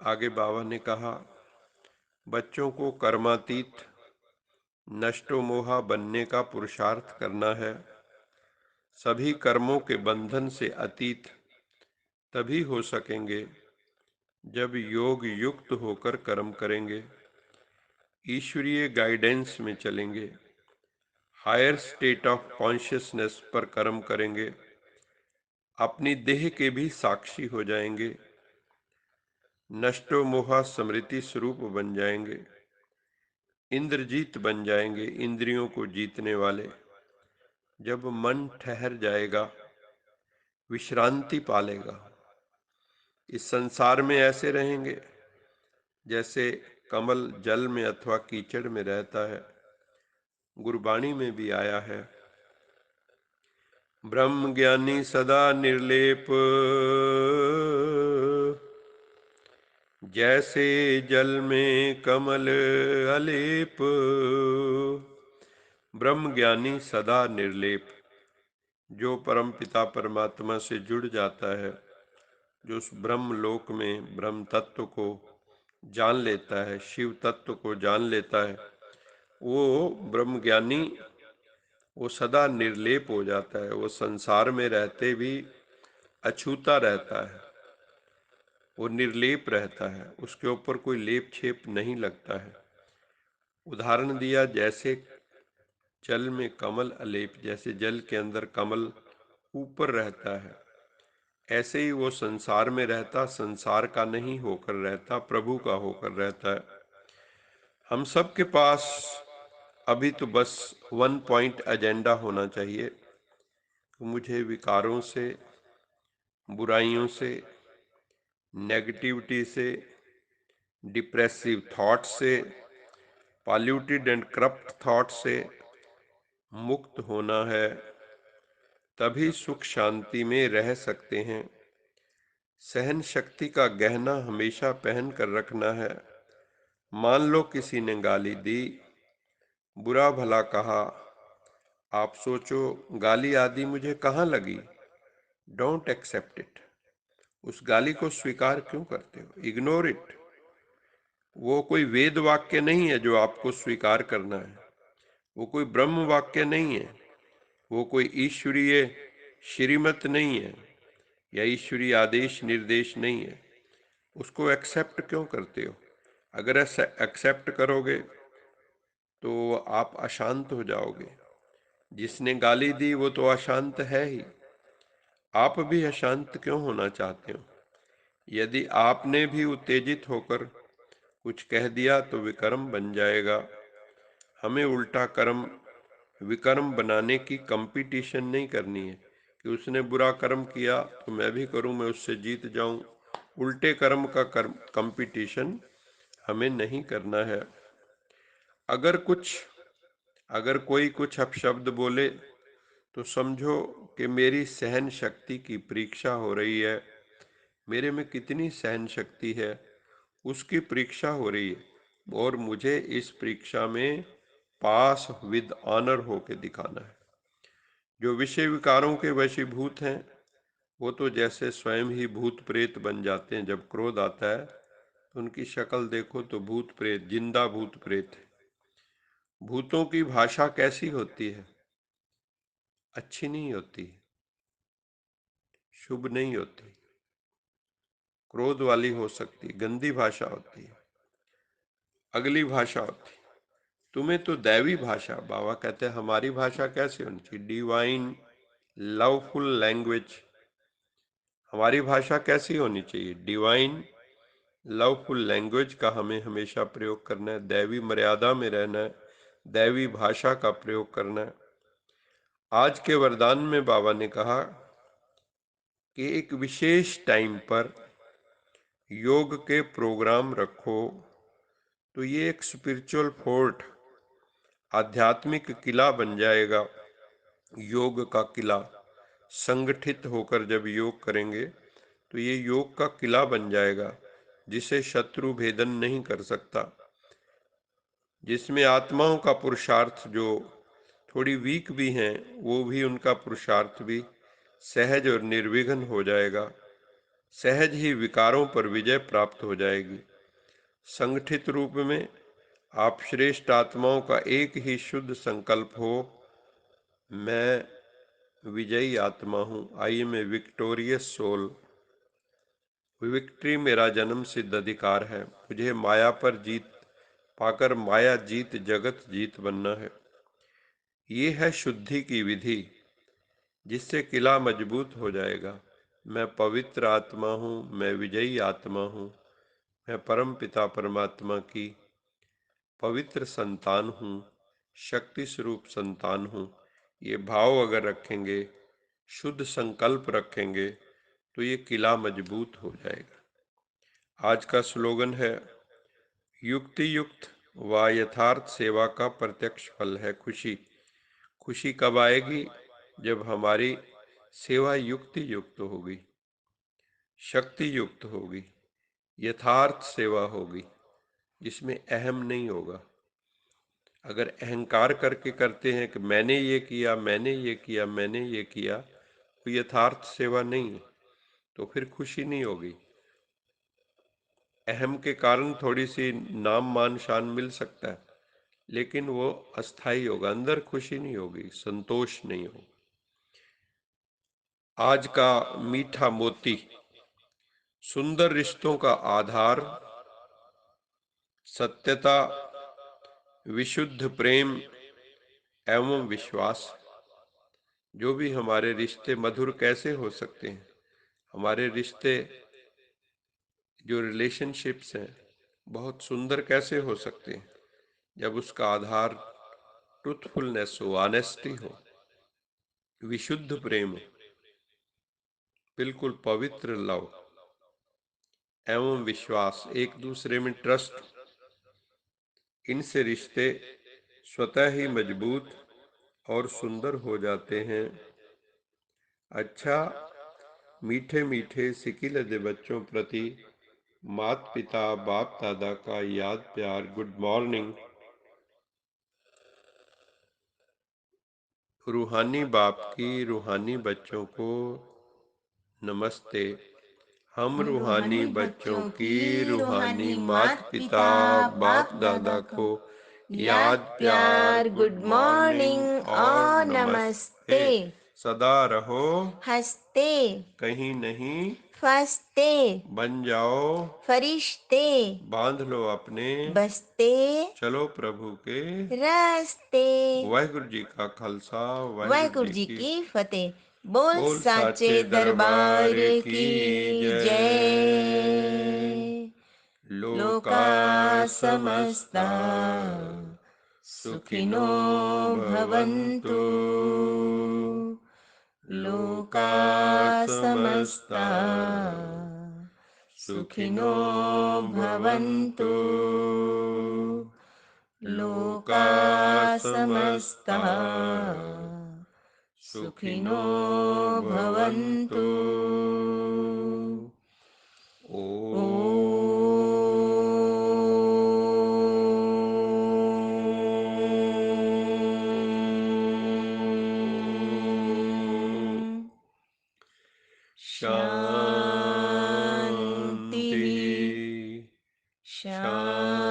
आगे बाबा ने कहा, बच्चों को कर्मातीत नष्टो मोहा बनने का पुरुषार्थ करना है। सभी कर्मों के बंधन से अतीत तभी हो सकेंगे जब योग युक्त होकर कर्म करेंगे, ईश्वरीय गाइडेंस में चलेंगे, हायर स्टेट ऑफ कॉन्शियसनेस पर कर्म करेंगे, अपनी देह के भी साक्षी हो जाएंगे, नष्टो मोहा स्मृति स्वरूप बन जाएंगे, इंद्रजीत बन जाएंगे, इंद्रियों को जीतने वाले। जब मन ठहर जाएगा, विश्रांति पालेगा, इस संसार में ऐसे रहेंगे जैसे कमल जल में अथवा कीचड़ में रहता है। गुरबाणी में भी आया है, ब्रह्म ज्ञानी सदा निर्लेप, जैसे जल में कमल अलेप। ब्रह्म ज्ञानी सदा निर्लेप, जो परम पिता परमात्मा से जुड़ जाता है, जो उस ब्रह्म लोक में ब्रह्म तत्व को जान लेता है, शिव तत्व को जान लेता है, वो ब्रह्म ज्ञानी वो सदा निर्लेप हो जाता है। वो संसार में रहते भी अछूता रहता है, वो निर्लेप रहता है, उसके ऊपर कोई लेप छेप नहीं लगता है। उदाहरण दिया, जैसे जल में कमल अलेप, जैसे जल के अंदर कमल ऊपर रहता है, ऐसे ही वो संसार में रहता, संसार का नहीं होकर रहता, प्रभु का होकर रहता है। हम सब के पास अभी तो बस 1 पॉइंट एजेंडा होना चाहिए, मुझे विकारों से, बुराइयों से, नेगेटिविटी से, डिप्रेसिव थॉट से, पॉल्यूटेड एंड करप्ट थॉट से मुक्त होना है, तभी सुख शांति में रह सकते हैं। सहन शक्ति का गहना हमेशा पहन कर रखना है। मान लो किसी ने गाली दी, बुरा भला कहा, आप सोचो गाली आदि मुझे कहाँ लगी। Don't accept it. उस गाली को स्वीकार क्यों करते हो? Ignore it. वो कोई वेद वाक्य नहीं है जो आपको स्वीकार करना है, वो कोई ब्रह्म वाक्य नहीं है, वो कोई ईश्वरीय श्रीमत नहीं है या ईश्वरीय आदेश निर्देश नहीं है। उसको एक्सेप्ट क्यों करते हो? अगर ऐसा एक्सेप्ट करोगे तो आप अशांत हो जाओगे। जिसने गाली दी वो तो अशांत है ही, आप भी अशांत क्यों होना चाहते हो? यदि आपने भी उत्तेजित होकर कुछ कह दिया तो विकर्म बन जाएगा। हमें उल्टा कर्म विकर्म बनाने की कंपटीशन नहीं करनी है कि उसने बुरा कर्म किया तो मैं भी करूं, मैं उससे जीत जाऊं। उल्टे कर्म का कंपटीशन हमें नहीं करना है। अगर कोई कुछ अपशब्द बोले तो समझो कि मेरी सहन शक्ति की परीक्षा हो रही है। मेरे में कितनी सहन शक्ति है उसकी परीक्षा हो रही है और मुझे इस परीक्षा में पास विद ऑनर होके दिखाना है। जो विषय विकारों के वशीभूत हैं वो तो जैसे स्वयं ही भूत प्रेत बन जाते हैं। जब क्रोध आता है तो उनकी शक्ल देखो तो भूत प्रेत, जिंदा भूत प्रेत है। भूतों की भाषा कैसी होती है? अच्छी नहीं होती, शुभ नहीं होती, क्रोध वाली हो सकती, गंदी भाषा होती है, अगली भाषा होती है। तुम्हें तो दैवी भाषा, बाबा कहते हैं हमारी भाषा कैसी होनी चाहिए? Divine loveful language. हमारी भाषा कैसी होनी चाहिए? डिवाइन लवफुल लैंग्वेज का हमें हमेशा प्रयोग करना है, दैवी मर्यादा में रहना है, दैवी भाषा का प्रयोग करना है। आज के वरदान में बाबा ने कहा कि एक विशेष टाइम पर योग के प्रोग्राम रखो तो ये एक स्पिरिचुअल फोर्ट, आध्यात्मिक किला बन जाएगा। योग का किला संगठित होकर जब योग करेंगे तो ये योग का किला बन जाएगा जिसे शत्रु भेदन नहीं कर सकता, जिसमें आत्माओं का पुरुषार्थ जो थोड़ी वीक भी हैं वो भी उनका पुरुषार्थ भी सहज और निर्विघ्न हो जाएगा। सहज ही विकारों पर विजय प्राप्त हो जाएगी। संगठित रूप में आप श्रेष्ठ आत्माओं का एक ही शुद्ध संकल्प हो, मैं विजयी आत्मा हूँ, I am a victorious soul. Victory मेरा जन्म सिद्ध अधिकार है। मुझे माया पर जीत पाकर माया जीत जगत जीत बनना है। ये है शुद्धि की विधि, जिससे किला मजबूत हो जाएगा। मैं पवित्र आत्मा हूँ, मैं विजयी आत्मा हूँ, मैं परम पिता परमात्मा की पवित्र संतान हूँ, शक्ति स्वरूप संतान हूँ। ये भाव अगर रखेंगे, शुद्ध संकल्प रखेंगे, तो ये किला मजबूत हो जाएगा। आज का स्लोगन है, युक्ति युक्त व यथार्थ सेवा का प्रत्यक्ष फल है खुशी। खुशी कब आएगी? जब हमारी सेवा युक्ति युक्त होगी, शक्ति युक्त होगी, यथार्थ सेवा होगी, जिसमें अहम नहीं होगा। अगर अहंकार करके करते हैं कि मैंने ये किया, मैंने ये किया, मैंने ये किया, तो यथार्थ सेवा नहीं है, तो फिर खुशी नहीं होगी। अहम के कारण थोड़ी सी नाम मान शान मिल सकता है, लेकिन वो अस्थाई होगा, अंदर खुशी नहीं होगी, संतोष नहीं होगा। आज का मीठा मोती, सुंदर रिश्तों का आधार सत्यता, विशुद्ध प्रेम एवं विश्वास। जो भी हमारे रिश्ते मधुर कैसे हो सकते हैं? हमारे रिश्ते, जो रिलेशनशिप्स हैं, बहुत सुंदर कैसे हो सकते हैं? जब उसका आधार ट्रूथफुलनेस हो, ऑनेस्टी हो, विशुद्ध प्रेम हो, बिल्कुल पवित्र लव एवं विश्वास, एक दूसरे में ट्रस्ट। इनसे रिश्ते स्वतः ही मजबूत और सुंदर हो जाते हैं। अच्छा, मीठे मीठे सिकिलधे बच्चों प्रति माता पिता बाप दादा का याद प्यार गुड मॉर्निंग। रूहानी बाप की रूहानी बच्चों को नमस्ते। हम रूहानी बच्चों की रूहानी माता पिता बाप दादा को याद प्यार गुड मॉर्निंग और नमस्ते। सदा रहो हंसते, कहीं नहीं फंसते, बन जाओ फरिश्ते, बांध लो अपने बसते, चलो प्रभु के रास्ते। वाहिगुरु जी का खालसा वाहिगुरु वाहिगुरु जी जी की की फतेह। बोल बोल साचे साचे दरबार दरबार की की जय। लोका लोका समस्ता समस्ता सुखिनो सुखिनो भवन्तु। भवन्तु। लोका लोका समस्ता समस्ता सुखिनो सुखिनो भवन्तु। भवन्तु। लोका लोका समस्ता समस्ता सुखिनो सुखिनो भवन्तु। भवन्तु। ओम शांति शांति शांति।